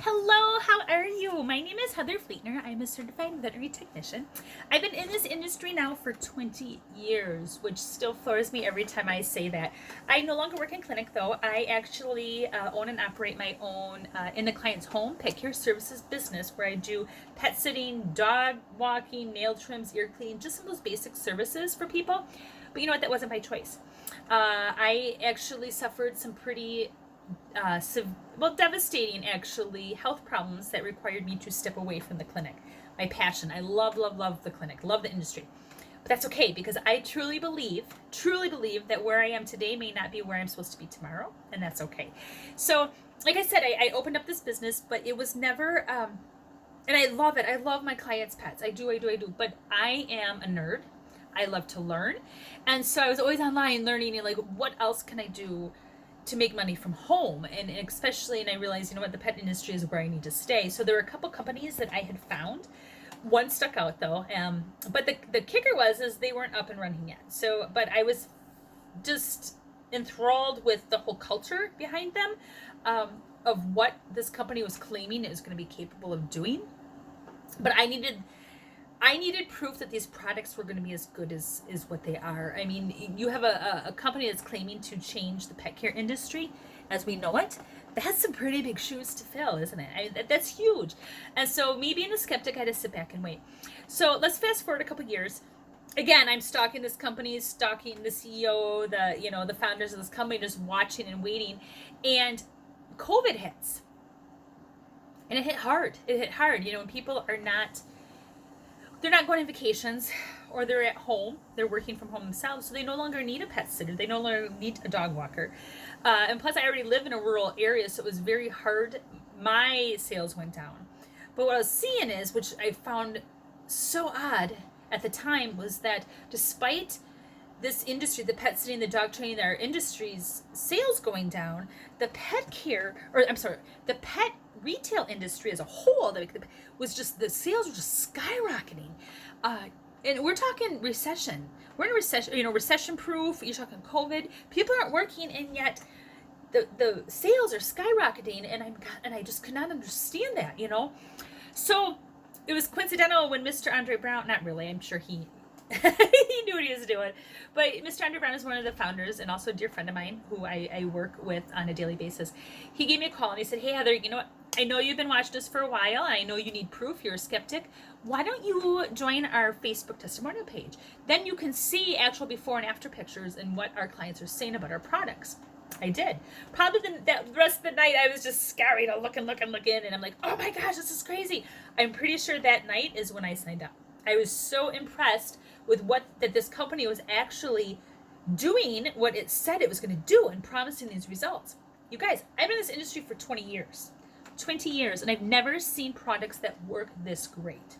Hello, how are you? My name is Heather Fleetner. I'm a certified veterinary technician. I've been in this industry now for 20 years, which still floors me every time I say that. I no longer work in clinic though. I actually own and operate my own in the client's home pet care services business where I do pet sitting, dog walking, nail trims, ear cleaning, just some of those basic services for people. But you know what? That wasn't by choice. I actually suffered some pretty devastating actually health problems that required me to step away from the clinic. My passion. I love the clinic, love the industry. But that's okay because I truly believe that where I am today may not be where I'm supposed to be tomorrow, and that's okay. So, like I said, I opened up this business, but it was never, and I love it. I love my clients' pets. I do. But I am a nerd. I love to learn. And so I was always online learning and like, what else can I do to make money from home? And especially, and I realized, you know what, the pet industry is where I need to stay. So there were a couple companies that I had found. One stuck out though. But the kicker is they weren't up and running yet. So, but I was just enthralled with the whole culture behind them, of what this company was claiming it was going to be capable of doing. But I needed proof that these products were going to be as good as what they are. I mean, you have a company that's claiming to change the pet care industry as we know it. That's some pretty big shoes to fill, isn't it? I mean, that's huge. And so me being a skeptic, I had to sit back and wait. So let's fast forward a couple years. Again, I'm stalking this company, stalking the CEO, the founders of this company, just watching and waiting. And COVID hits. And it hit hard. When people are not, they're not going on vacations, or they're at home, they're working from home themselves, so they no longer need a pet sitter, they no longer need a dog walker. And plus, I already live in a rural area, so it was very hard. My sales went down. But what I was seeing is, which I found so odd at the time, was that despite this industry, the pet sitting, the dog training, their industries, sales going down, the pet retail industry as a whole, was just, the sales were just skyrocketing. And we're talking recession. We're in a recession, recession proof. You're talking COVID. People aren't working, and yet the sales are skyrocketing. And I just could not understand that, So it was coincidental when Mr. Andre Brown, not really, I'm sure he he knew what he was doing. But Mr. Andre Brown is one of the founders and also a dear friend of mine who I work with on a daily basis. He gave me a call and he said, "Hey, Heather, you know what? I know you've been watching us for a while. I know you need proof. You're a skeptic. Why don't you join our Facebook testimonial page? Then you can see actual before and after pictures and what our clients are saying about our products." I did. Probably the rest of the night I was just scary to look, and I'm like, oh my gosh, this is crazy. I'm pretty sure that night is when I signed up. I was so impressed with that this company was actually doing what it said it was going to do and promising these results. You guys, I've been in this industry for 20 years. 20 years, and I've never seen products that work this great.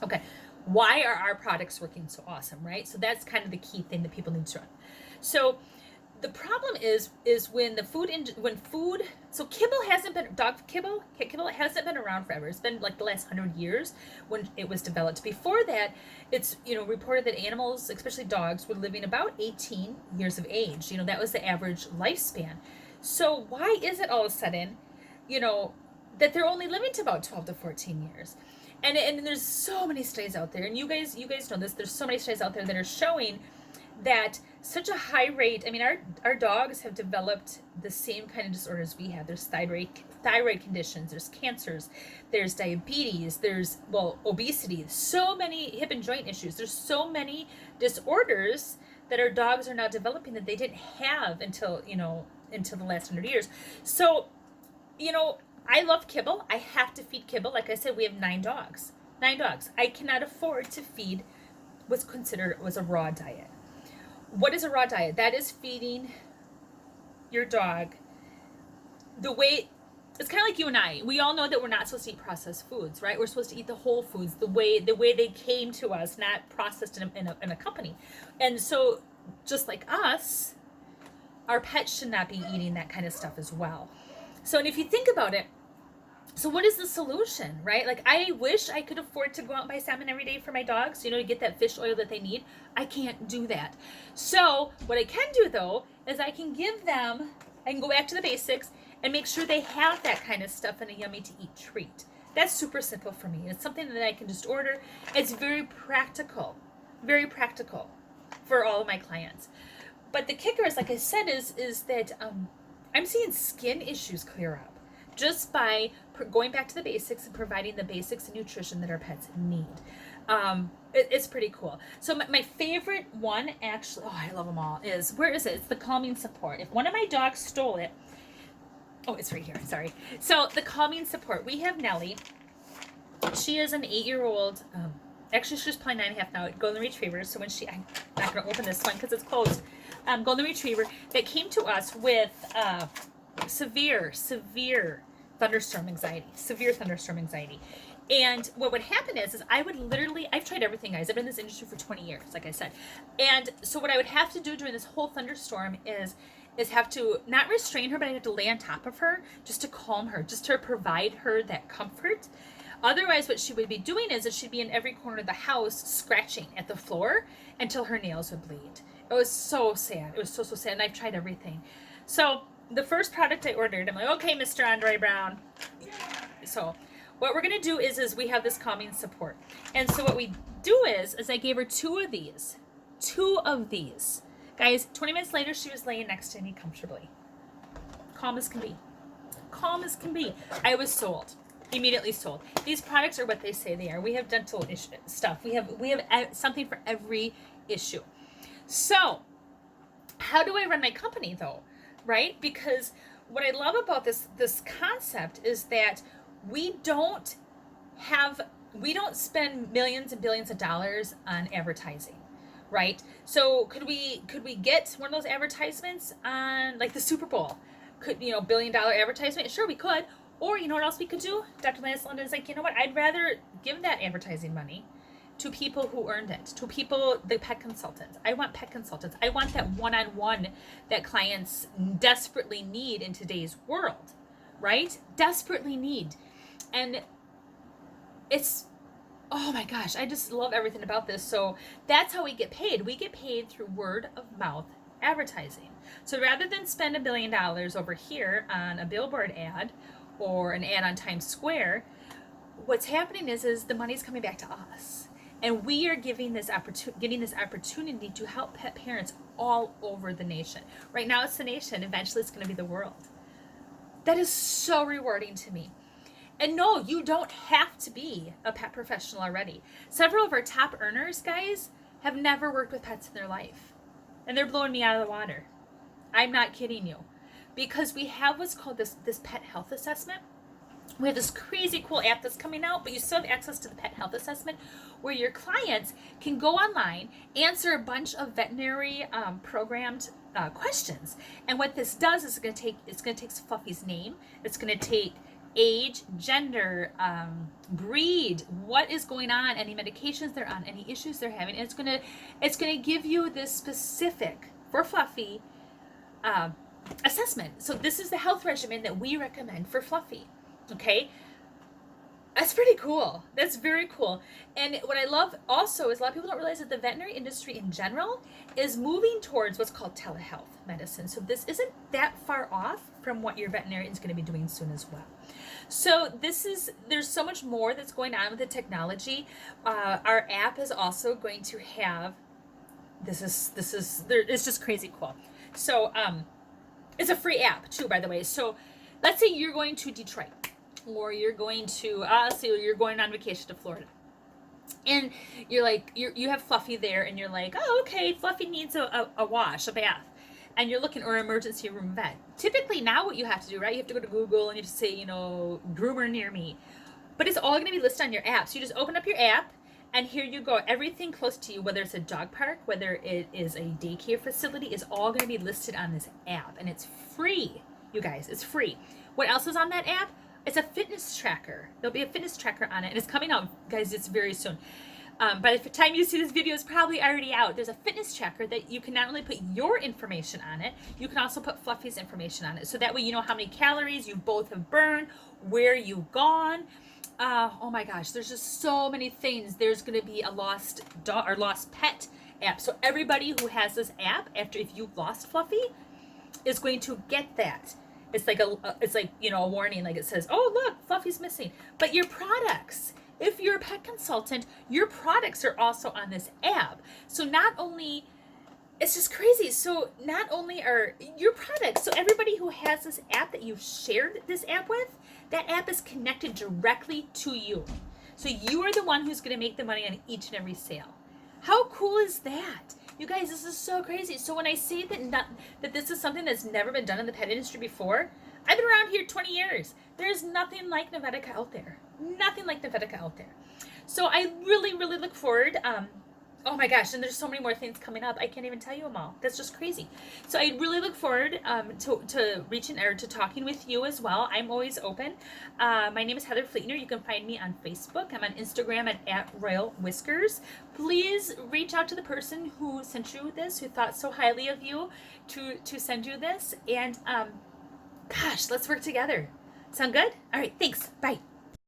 Okay, why are our products working so awesome, right? So that's kind of the key thing that people need to run. So the problem is when so kibble hasn't been, kibble hasn't been around forever. It's been like the last 100 years when it was developed. Before that, it's reported that animals, especially dogs, were living about 18 years of age. That was the average lifespan. So why is it all of a sudden that they're only living to about 12 to 14 years? And there's so many studies out there, and you guys know this, there's so many studies out there that are showing that such a high rate, I mean, our dogs have developed the same kind of disorders we have. There's thyroid conditions, there's cancers, there's diabetes, there's, obesity, so many hip and joint issues. There's so many disorders that our dogs are now developing that they didn't have until the last 100 years. So, I love kibble. I have to feed kibble. Like I said, we have 9 dogs. 9 dogs. I cannot afford to feed what's considered a raw diet. What is a raw diet? That is feeding your dog the way, it's kind of like you and I. We all know that we're not supposed to eat processed foods, right? We're supposed to eat the whole foods, the way they came to us, not processed in a company. And so, just like us, our pets should not be eating that kind of stuff as well. So, and if you think about it, so what is the solution, right? Like, I wish I could afford to go out and buy salmon every day for my dogs, to get that fish oil that they need. I can't do that. So what I can do, though, is I can go back to the basics and make sure they have that kind of stuff in a yummy to eat treat. That's super simple for me. It's something that I can just order. It's very practical for all of my clients. But the kicker is, like I said, is that I'm seeing skin issues clear up just by going back to the basics and providing the basics of nutrition that our pets need. It's pretty cool. So my favorite one, actually, oh, I love them all, is, where is it? It's the Calming Support. If one of my dogs stole it, oh, it's right here, sorry. So the Calming Support, we have Nellie. She is an 8-year-old, actually she's probably 9.5 now, Golden Retriever. So when I'm not going to open this one because it's closed. Golden Retriever that came to us with severe thunderstorm anxiety. And what would happen is I would literally, I've tried everything, guys. I've been in this industry for 20 years, like I said. And so what I would have to do during this whole thunderstorm is have to not restrain her, but I have to lay on top of her just to calm her, just to provide her that comfort. Otherwise, what she would be doing is that she'd be in every corner of the house scratching at the floor until her nails would bleed. It was so sad. It was so sad. And I've tried everything. So the first product I ordered, I'm like, okay, Mr. Andre Brown. So what we're going to do is we have this Calming Support. And so what we do is I gave her 2 of these. 2 of these. Guys, 20 minutes later, she was laying next to me comfortably. Calm as can be. Calm as can be. I was sold. Immediately sold. These products are what they say they are. We have dental stuff. We have something for every issue. So, how do I run my company though? Right? Because what I love about this concept is that we don't spend millions and billions of dollars on advertising, right? So could we get one of those advertisements on like the Super Bowl? Could, $1 billion advertisement? Sure, we could. Or you know what else we could do? Dr. Lance London is like, you know what? I'd rather give that advertising money to people who earned it, to people, the pet consultants. I want pet consultants. I want that one-on-one that clients desperately need in today's world, right? Desperately need. And it's, oh my gosh, I just love everything about this. So that's how we get paid. We get paid through word of mouth advertising. So rather than spend $1 billion over here on a billboard ad or an ad on Times Square, what's happening is the money's coming back to us. And we are getting this opportunity to help pet parents all over the nation. Right now it's the nation. Eventually it's going to be the world. That is so rewarding to me. And no, you don't have to be a pet professional already. Several of our top earners, guys, have never worked with pets in their life. And they're blowing me out of the water. I'm not kidding you. Because we have what's called this pet health assessment. We have this crazy cool app that's coming out, but you still have access to the pet health assessment where your clients can go online, answer a bunch of veterinary programmed questions. And what this does is it's going to take Fluffy's name. It's going to take age, gender, breed, what is going on, any medications they're on, any issues they're having. And it's gonna give you this specific, for Fluffy, assessment. So this is the health regimen that we recommend for Fluffy. Okay? That's pretty cool. That's very cool. And what I love also is a lot of people don't realize that the veterinary industry in general is moving towards what's called telehealth medicine. So this isn't that far off from what your veterinarian is going to be doing soon as well. So there's so much more that's going on with the technology. Our app is also going to have, it's just crazy cool. So it's a free app too, by the way. So let's say you're going to Detroit, or you're going to, you're going on vacation to Florida. And you're like, you have Fluffy there, and you're like, oh, okay, Fluffy needs a wash, a bath. And you're looking, or emergency room vet. Typically now what you have to do, right? You have to go to Google and you have to say, groomer near me. But it's all going to be listed on your app. So you just open up your app, and here you go. Everything close to you, whether it's a dog park, whether it is a daycare facility, is all going to be listed on this app. And it's free, you guys. It's free. What else is on that app? It's a fitness tracker. There'll be a fitness tracker on it, and it's coming out, guys. It's very soon. By the time you see this video, it's probably already out. There's a fitness tracker that you can not only put your information on it, you can also put Fluffy's information on it. So that way you know how many calories you both have burned, where you've gone. Oh my gosh, there's just so many things. There's going to be a lost dog or lost pet app. So everybody who has this app, if you've lost Fluffy, is going to get that. It's like it's like, you know, a warning, like it says, oh look, Fluffy's missing. But your products, if you're a pet consultant, your products are also on this app. So not only, it's just crazy. So not only are your products, so everybody who has this app that you've shared this app with, that app is connected directly to you. So you are the one who's going to make the money on each and every sale. How cool is that? You guys, this is so crazy. So when I say that this is something that's never been done in the pet industry before, I've been around here 20 years. There's nothing like Novetica out there. Nothing like Novetica out there. So I really, really look forward. Oh my gosh, and there's so many more things coming up. I can't even tell you them all. That's just crazy. So I really look forward to reaching or to talking with you as well. I'm always open. My name is Heather Fleetner. You can find me on Facebook. I'm on Instagram at Royal Whiskers. Please reach out to the person who sent you this, who thought so highly of you to send you this. And gosh, let's work together. Sound good? All right, thanks. Bye.